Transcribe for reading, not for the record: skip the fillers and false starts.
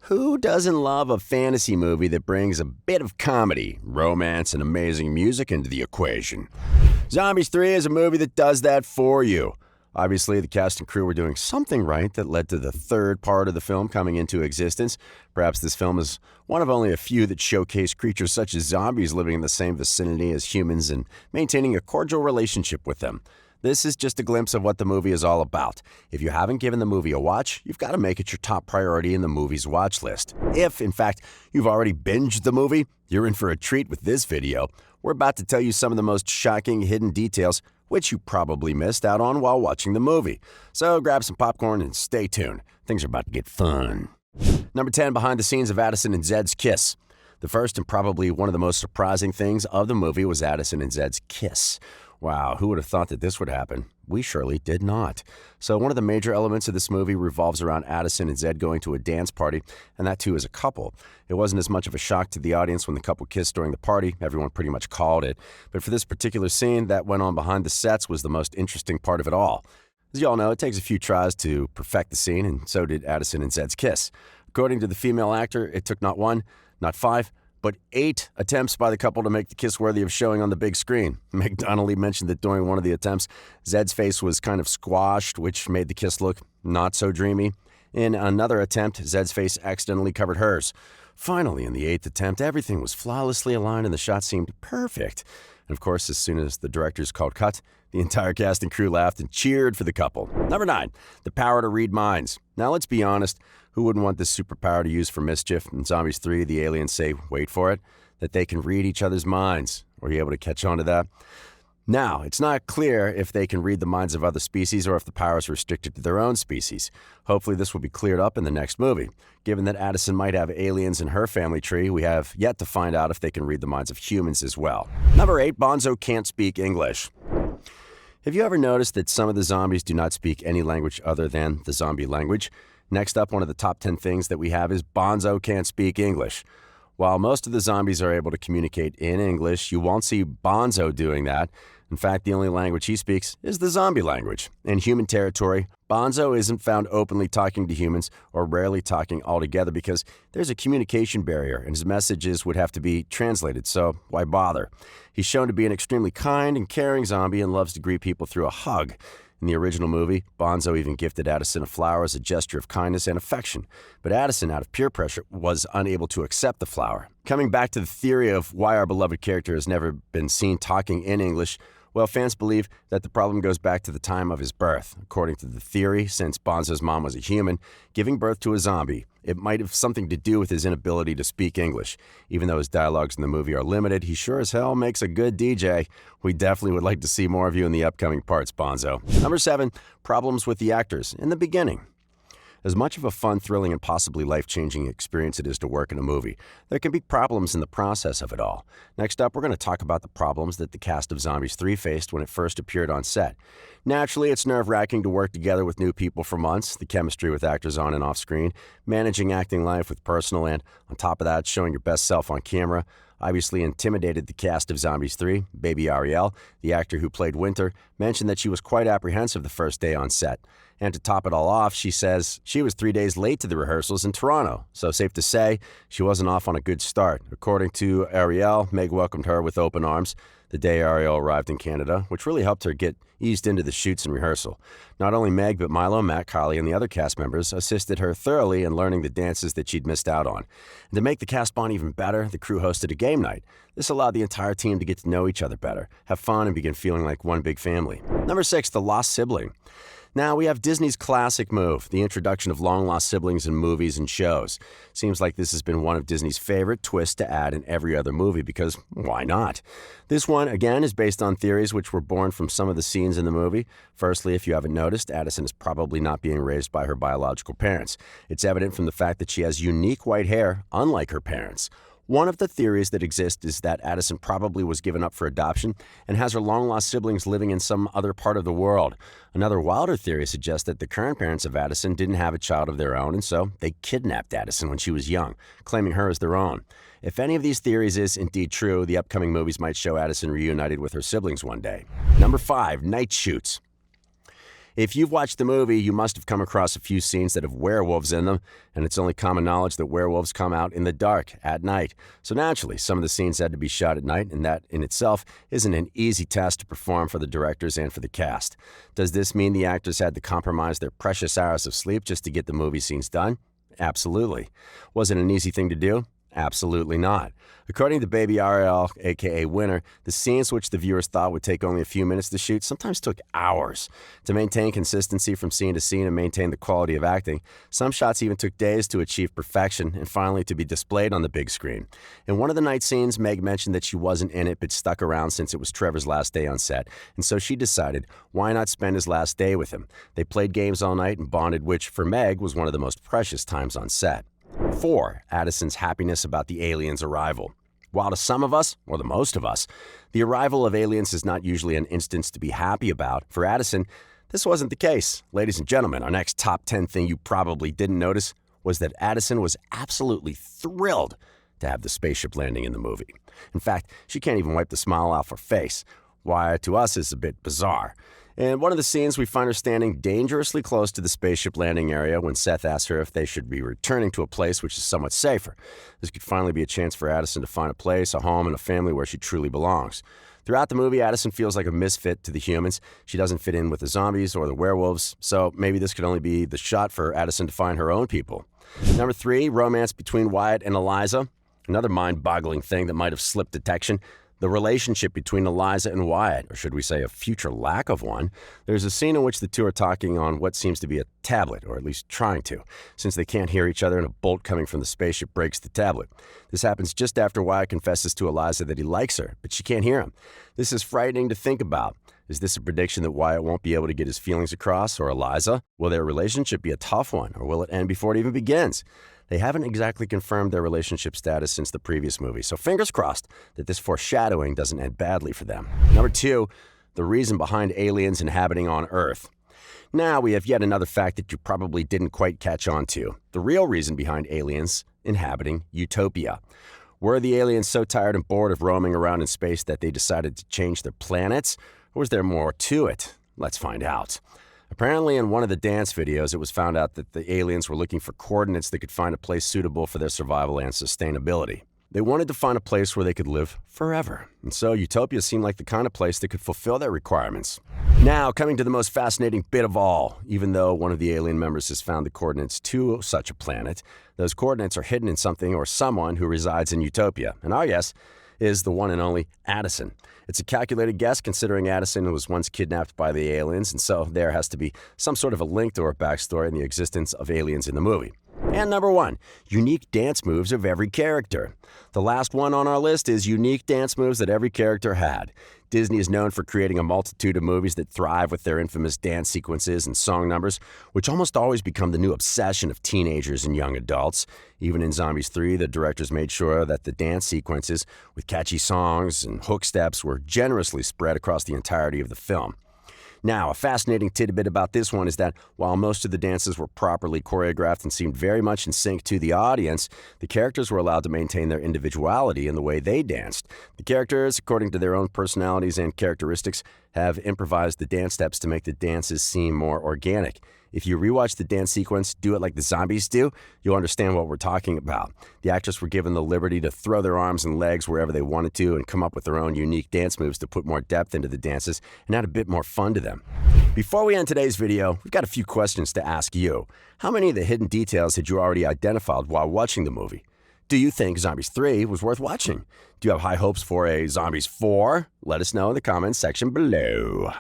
Who doesn't love a fantasy movie that brings a bit of comedy, romance, and amazing music into the equation? Zombies 3 is a movie that does that for you. Obviously, the cast and crew were doing something right that led to the third part of the film coming into existence. Perhaps this film is one of only a few that showcase creatures such as zombies living in the same vicinity as humans and maintaining a cordial relationship with them. This is just a glimpse of what the movie is all about. If you haven't given the movie a watch, you've got to make it your top priority in the movie's watch list. If, in fact, you've already binged the movie, you're in for a treat with this video. We're about to tell you some of the most shocking hidden details which you probably missed out on while watching the movie. So grab some popcorn and stay tuned. Things are about to get fun. Number 10, behind the scenes of Addison and Zed's kiss. The first and probably one of the most surprising things of the movie was Addison and Zed's kiss. Wow, who would have thought that this would happen? We surely did not. So one of the major elements of this movie revolves around Addison and Zed going to a dance party, and that too as a couple. It wasn't as much of a shock to the audience when the couple kissed during the party. Everyone pretty much called it. But for this particular scene that went on behind the sets was the most interesting part of it all. As you all know, it takes a few tries to perfect the scene, and so did Addison and Zed's kiss. According to the female actor, it took not 1, not 5, but 8 attempts by the couple to make the kiss worthy of showing on the big screen. Meg Donnelly mentioned that during one of the attempts, Zed's face was kind of squashed, which made the kiss look not so dreamy. In another attempt, Zed's face accidentally covered hers. Finally, in the 8th attempt, everything was flawlessly aligned and the shot seemed perfect. And of course, as soon as the directors called cut, the entire cast and crew laughed and cheered for the couple. Number 9, the power to read minds. Now let's be honest, who wouldn't want this superpower to use for mischief? In Zombies 3, the aliens say, wait for it, that they can read each other's minds. Were you able to catch on to that? Now, it's not clear if they can read the minds of other species or if the power is restricted to their own species. Hopefully this will be cleared up in the next movie. Given that Addison might have aliens in her family tree, we have yet to find out if they can read the minds of humans as well. Number 8, Bonzo can't speak English. Have you ever noticed that some of the zombies do not speak any language other than the zombie language? Next up, one of the top 10 things that we have is Bonzo can't speak English. While most of the zombies are able to communicate in English, you won't see Bonzo doing that. In fact, the only language he speaks is the zombie language. In human territory, Bonzo isn't found openly talking to humans or rarely talking altogether because there's a communication barrier and his messages would have to be translated, so why bother? He's shown to be an extremely kind and caring zombie and loves to greet people through a hug. In the original movie, Bonzo even gifted Addison a flower as a gesture of kindness and affection, but Addison, out of peer pressure, was unable to accept the flower. Coming back to the theory of why our beloved character has never been seen talking in English, well, fans believe that the problem goes back to the time of his birth. According to the theory, since Bonzo's mom was a human, giving birth to a zombie, it might have something to do with his inability to speak English. Even though his dialogues in the movie are limited, he sure as hell makes a good DJ. We definitely would like to see more of you in the upcoming parts, Bonzo. Number 7, problems with the actors in the beginning. As much of a fun, thrilling, and possibly life-changing experience it is to work in a movie, there can be problems in the process of it all. Next up, we're going to talk about the problems that the cast of Zombies 3 faced when it first appeared on set. Naturally, it's nerve-wracking to work together with new people for months, the chemistry with actors on and off screen, managing acting life with personal, and on top of that, showing your best self on camera. Obviously intimidated the cast of Zombies 3. Baby Ariel, the actor who played Winter, mentioned that she was quite apprehensive the first day on set. And to top it all off, she says she was 3 days late to the rehearsals in Toronto. So safe to say, she wasn't off on a good start. According to Ariel, Meg welcomed her with open arms the day Ariel arrived in Canada, which really helped her get eased into the shoots and rehearsal. Not only Meg, but Milo, Matt, Kylie, and the other cast members assisted her thoroughly in learning the dances that she'd missed out on. And to make the cast bond even better, the crew hosted a game night. This allowed the entire team to get to know each other better, have fun, and begin feeling like one big family. Number 6, the lost sibling. Now we have Disney's classic move, the introduction of long-lost siblings in movies and shows. Seems like this has been one of Disney's favorite twists to add in every other movie because why not? This one, again, is based on theories which were born from some of the scenes in the movie. Firstly, if you haven't noticed, Addison is probably not being raised by her biological parents. It's evident from the fact that she has unique white hair, unlike her parents. One of the theories that exist is that Addison probably was given up for adoption and has her long-lost siblings living in some other part of the world. Another wilder theory suggests that the current parents of Addison didn't have a child of their own, and so they kidnapped Addison when she was young, claiming her as their own. If any of these theories is indeed true, the upcoming movies might show Addison reunited with her siblings one day. Number 5, night shoots. If you've watched the movie, you must have come across a few scenes that have werewolves in them, and it's only common knowledge that werewolves come out in the dark, at night. So naturally, some of the scenes had to be shot at night, and that in itself isn't an easy task to perform for the directors and for the cast. Does this mean the actors had to compromise their precious hours of sleep just to get the movie scenes done? Absolutely. Was it an easy thing to do? Absolutely not. According to Baby RL, aka Winner, the scenes which the viewers thought would take only a few minutes to shoot sometimes took hours. To maintain consistency from scene to scene and maintain the quality of acting, some shots even took days to achieve perfection and finally to be displayed on the big screen. In one of the night scenes, Meg mentioned that she wasn't in it but stuck around since it was Trevor's last day on set, and so she decided, why not spend his last day with him? They played games all night and bonded, which for Meg was one of the most precious times on set. 4. Addison's happiness about the aliens' arrival. While to some of us, or the most of us, the arrival of aliens is not usually an instance to be happy about, for Addison, this wasn't the case. Ladies and gentlemen, our next top 10 thing you probably didn't notice was that Addison was absolutely thrilled to have the spaceship landing in the movie. In fact, she can't even wipe the smile off her face, why to us is a bit bizarre. In one of the scenes, we find her standing dangerously close to the spaceship landing area when Seth asks her if they should be returning to a place which is somewhat safer. This could finally be a chance for Addison to find a place, a home, and a family where she truly belongs. Throughout the movie, Addison feels like a misfit to the humans. She doesn't fit in with the zombies or the werewolves, so maybe this could only be the shot for Addison to find her own people. Number 3, romance between Wyatt and Eliza. Another mind-boggling thing that might have slipped detection. The relationship between Eliza and Wyatt, or should we say a future lack of one. There's a scene in which the two are talking on what seems to be a tablet, or at least trying to, since they can't hear each other and a bolt coming from the spaceship breaks the tablet. This happens just after Wyatt confesses to Eliza that he likes her, but she can't hear him. This is frightening to think about. Is this a prediction that Wyatt won't be able to get his feelings across, or Eliza? Will their relationship be a tough one, or will it end before it even begins? They haven't exactly confirmed their relationship status since the previous movie, so fingers crossed that this foreshadowing doesn't end badly for them. Number 2, the reason behind aliens inhabiting on Earth. Now we have yet another fact that you probably didn't quite catch on to. The real reason behind aliens inhabiting Utopia. Were the aliens so tired and bored of roaming around in space that they decided to change their planets? Or was there more to it? Let's find out. Apparently, in one of the dance videos, it was found out that the aliens were looking for coordinates that could find a place suitable for their survival and sustainability. They wanted to find a place where they could live forever, and so Utopia seemed like the kind of place that could fulfill their requirements. Now, coming to the most fascinating bit of all, even though one of the alien members has found the coordinates to such a planet, those coordinates are hidden in something or someone who resides in Utopia, and our guess is the one and only Addison. It's a calculated guess considering Addison was once kidnapped by the aliens, and so there has to be some sort of a link to her backstory in the existence of aliens in the movie. And number 1, unique dance moves of every character. The last one on our list is unique dance moves that every character had. Disney is known for creating a multitude of movies that thrive with their infamous dance sequences and song numbers, which almost always become the new obsession of teenagers and young adults. Even in Zombies 3, the directors made sure that the dance sequences, with catchy songs and hook steps, were generously spread across the entirety of the film. Now, a fascinating tidbit about this one is that while most of the dances were properly choreographed and seemed very much in sync to the audience, the characters were allowed to maintain their individuality in the way they danced. The characters, according to their own personalities and characteristics, have improvised the dance steps to make the dances seem more organic. If you rewatch the dance sequence, Do It Like the Zombies Do, you'll understand what we're talking about. The actors were given the liberty to throw their arms and legs wherever they wanted to and come up with their own unique dance moves to put more depth into the dances and add a bit more fun to them. Before we end today's video, we've got a few questions to ask you. How many of the hidden details had you already identified while watching the movie? Do you think Zombies 3 was worth watching? Do you have high hopes for a Zombies 4? Let us know in the comments section below.